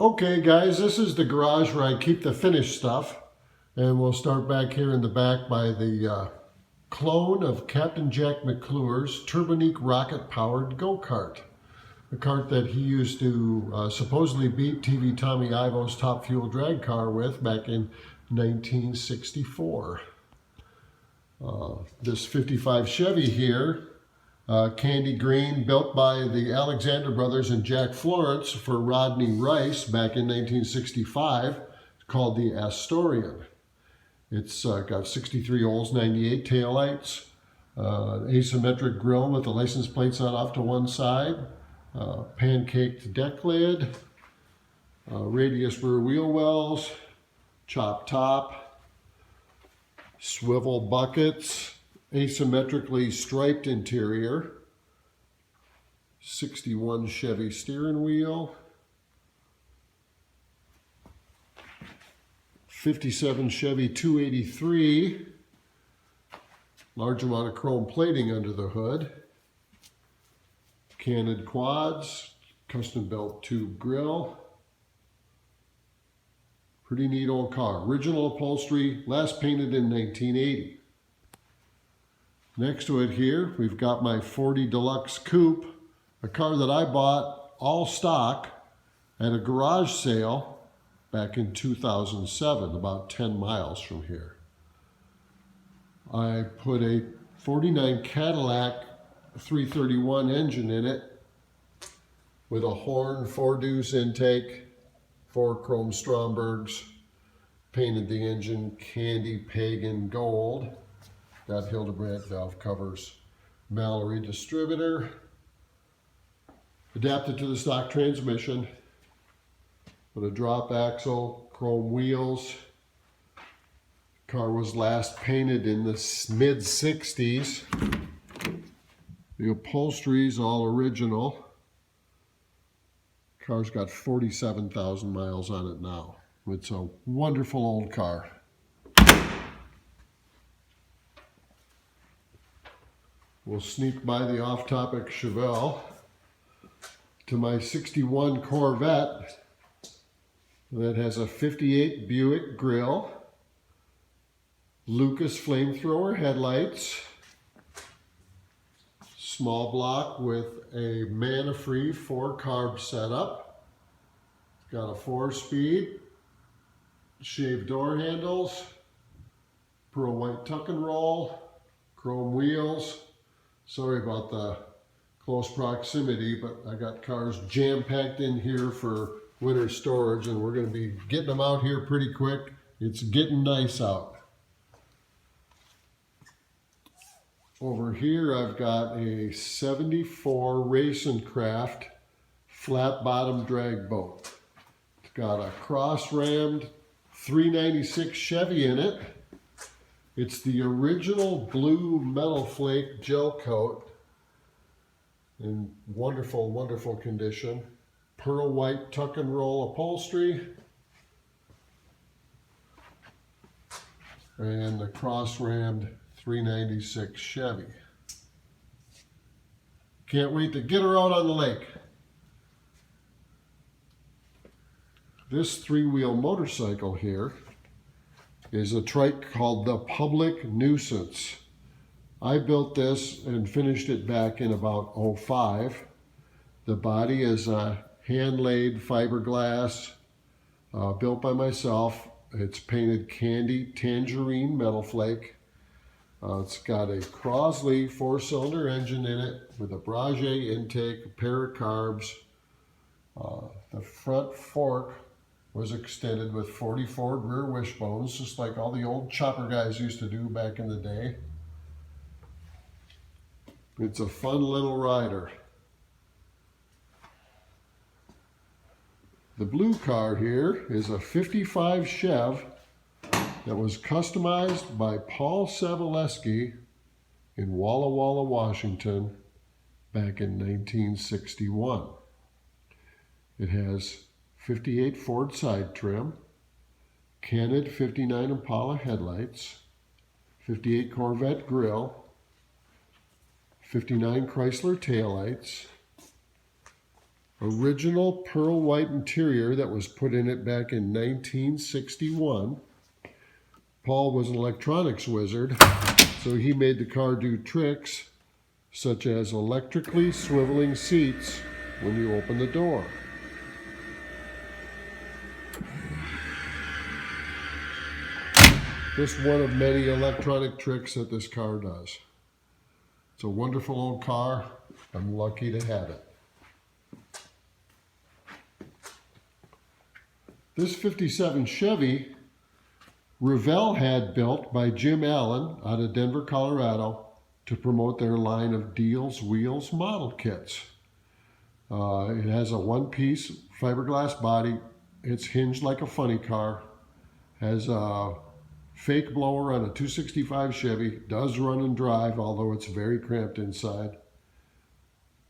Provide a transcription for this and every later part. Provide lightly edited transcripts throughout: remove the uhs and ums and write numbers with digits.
Okay guys, this is the garage where I keep the finished stuff, and we'll start back here in the back by the clone of Captain Jack McClure's Turbonique rocket powered go-kart. The kart that he used to supposedly beat TV Tommy Ivo's top fuel drag car with back in 1964. This 55 Chevy here, candy green, built by the Alexander brothers and Jack Florence for Rodney Rice back in 1965, called the Astorian. It's got 63 holes, 98 taillights, asymmetric grille with the license plates on off to one side, pancaked deck lid, radius rear wheel wells, chop top, swivel buckets, asymmetrically striped interior, 61 Chevy steering wheel, 57 Chevy 283, large amount of chrome plating under the hood, canted quads, custom built tube grill. Pretty neat old car. Original upholstery, last painted in 1980. Next to it here, we've got my 40 Deluxe Coupe, a car that I bought all stock at a garage sale back in 2007, about 10 miles from here. I put a 49 Cadillac 331 engine in it with a Horn 4-deuce intake, 4 chrome Strombergs, painted the engine candy pagan gold, got Hildebrandt valve covers, Mallory distributor, adapted to the stock transmission, with a drop axle, chrome wheels. Car was last painted in the mid-60s. The upholstery's all original. Car's got 47,000 miles on it now. It's a wonderful old car. We'll sneak by the off-topic Chevelle to my 61 Corvette that has a 58 Buick grill, Lucas flamethrower headlights, small block with a Manna-free 4-carb setup. It's got a 4-speed, shaved door handles, pearl white tuck and roll, chrome wheels. Sorry about the close proximity, but I got cars jam-packed in here for winter storage, and we're going to be getting them out here pretty quick. It's getting nice out. Over here I've got a 74 Racing Craft flat bottom drag boat. It's got a cross-rammed 396 Chevy in it. It's the original blue metal flake gel coat in wonderful, wonderful condition. Pearl white tuck and roll upholstery. And the cross-rammed 396 Chevy. Can't wait to get her out on the lake. This 3-wheel motorcycle here is a trike called the Public Nuisance. I built this and finished it back in about '05. The body is a hand-laid fiberglass, built by myself. It's painted candy tangerine metal flake. It's got a Crosley 4-cylinder engine in it with a Brage intake, a pair of carbs. The front fork was extended with 44 rear wishbones, just like all the old chopper guys used to do back in the day. It's a fun little rider. The blue car here is a 55 Chev that was customized by Paul Savaleski in Walla Walla, Washington back in 1961. It has 58 Ford side trim, canted 59 Impala headlights, 58 Corvette grille, 59 Chrysler taillights, Original pearl white interior that was put in it back in 1961. Paul was an electronics wizard, so he made the car do tricks such as electrically swiveling seats when you open the door. Just one of many electronic tricks that this car does. It's a wonderful old car. I'm lucky to have it. This 57 Chevy, Revell had built by Jim Allen out of Denver, Colorado, to promote their line of Deals Wheels model kits. It has a one-piece fiberglass body. It's hinged like a funny car. Has a fake blower on a 265 Chevy. Does run and drive, although it's very cramped inside.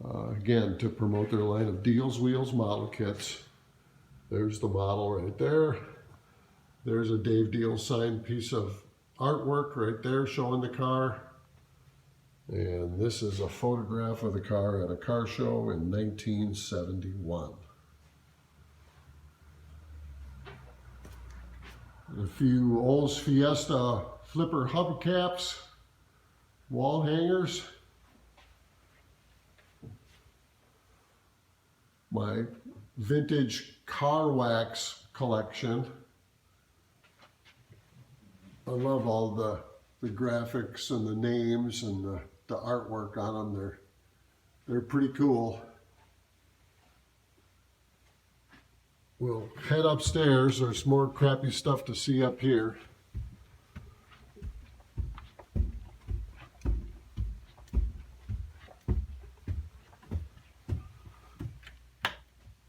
Again, to promote their line of Deals Wheels model kits. There's the model right there. There's a Dave Deal signed piece of artwork right there showing the car. And this is a photograph of the car at a car show in 1971. A few Olds Fiesta flipper hubcaps, wall hangers. My vintage car wax collection. I love all the graphics and the names and the artwork on them. They're pretty cool. We'll head upstairs. There's more crappy stuff to see up here.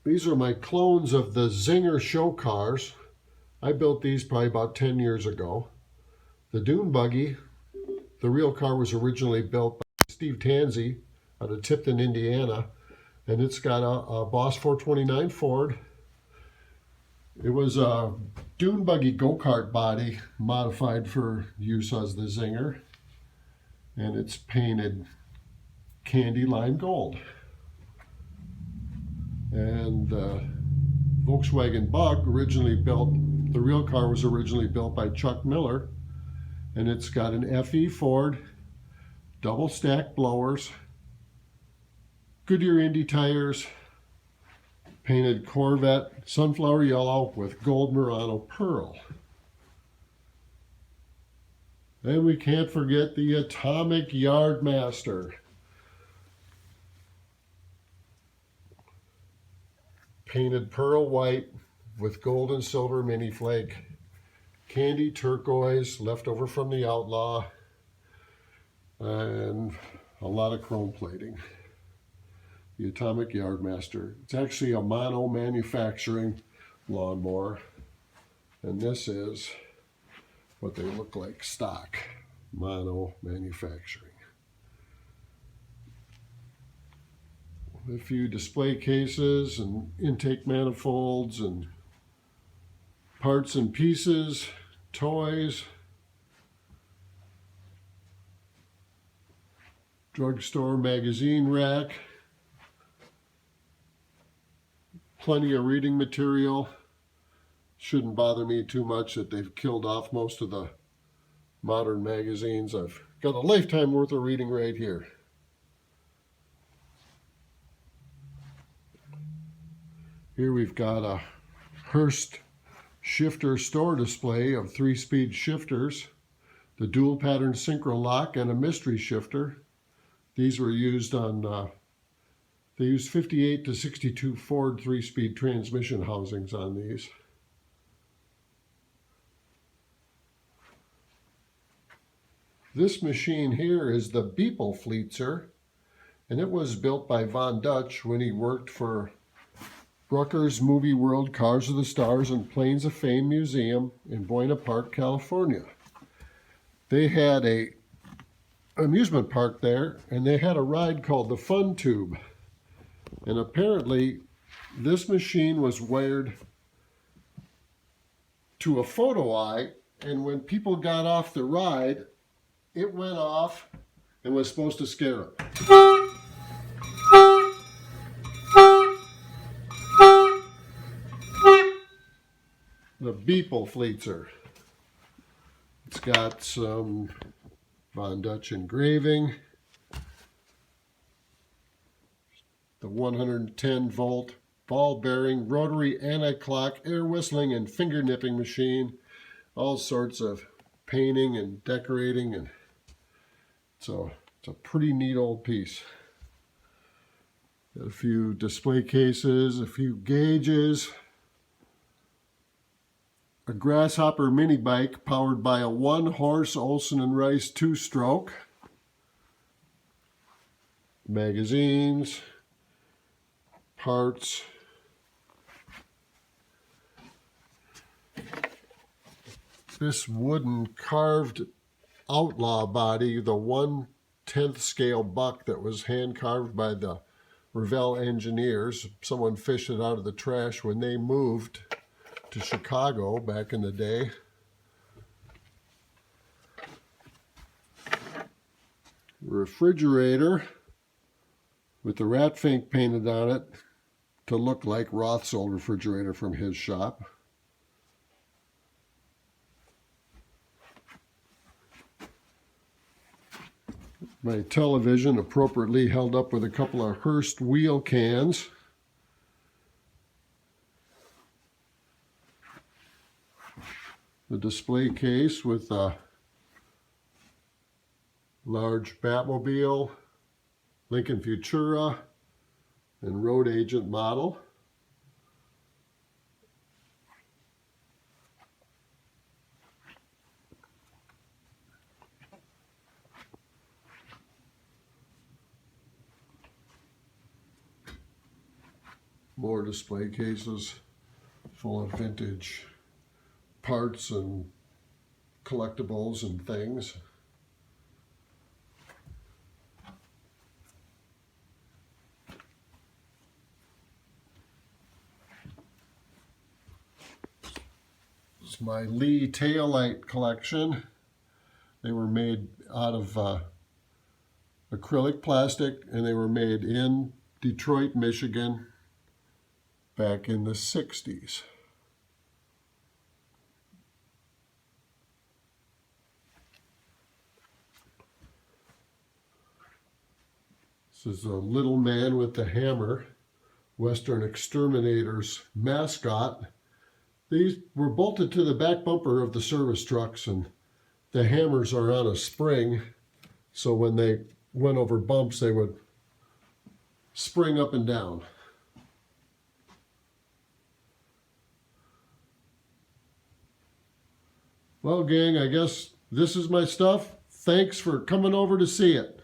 These are my clones of the Zinger show cars. I built these probably about 10 years ago. The Dune Buggy, the real car, was originally built by Steve Tansey out of Tipton, Indiana, and it's got a Boss 429 Ford. It was a Dune Buggy go-kart body modified for use as the Zinger, and it's painted candy lime gold. And the Volkswagen Bug, originally built, the real car was originally built by Chuck Miller, and it's got an FE Ford, double stack blowers, Goodyear Indy tires, painted Corvette sunflower yellow with gold Murano pearl. And we can't forget the Atomic Yardmaster. Painted pearl white with gold and silver mini flake, candy turquoise left over from the Outlaw, and a lot of chrome plating. The Atomic Yardmaster. It's actually a mono manufacturing lawnmower, and this is what they look like stock, mono manufacturing. A few display cases and intake manifolds and parts and pieces, toys, drugstore magazine rack, plenty of reading material. Shouldn't bother me too much that they've killed off most of the modern magazines. I've got a lifetime worth of reading right here. Here we've got a Hurst shifter store display of 3-speed shifters, the dual pattern synchro lock, and a mystery shifter. These were used on, they used 58 to 62 Ford 3-speed transmission housings on these. This machine here is the Beeple Fleetzer, and it was built by Von Dutch when he worked for Brucker's Movie World Cars of the Stars and Planes of Fame Museum in Buena Park, California. They had a amusement park there, and they had a ride called the Fun Tube. And apparently, this machine was wired to a photo eye, and when people got off the ride, it went off and was supposed to scare them. the Beeple Fleetzer. It's got some Von Dutch engraving. The 110 volt ball bearing, rotary anti-clock, air whistling and finger nipping machine. All sorts of painting and decorating, and so it's a pretty neat old piece. Got a few display cases, a few gauges, a Grasshopper mini bike powered by a 1-horse Olsen & Rice 2-stroke, magazines, parts, this wooden carved outlaw body, the 1/10 scale buck that was hand carved by the Revell engineers. Someone fished it out of the trash when they moved to Chicago back in the day. Refrigerator with the Ratfink painted on it to look like Roth's old refrigerator from his shop. My television appropriately held up with a couple of Hearst wheel cans. The display case with a large Batmobile, Lincoln Futura, and Road Agent model. More display cases full of vintage parts and collectibles and things. This is my Lee taillight collection. They were made out of acrylic plastic, and they were made in Detroit, Michigan back in the 60s. This is a Little Man with the Hammer, Western Exterminator's mascot. These were bolted to the back bumper of the service trucks, and the hammers are on a spring, so when they went over bumps, they would spring up and down. Well, gang, I guess this is my stuff. Thanks for coming over to see it.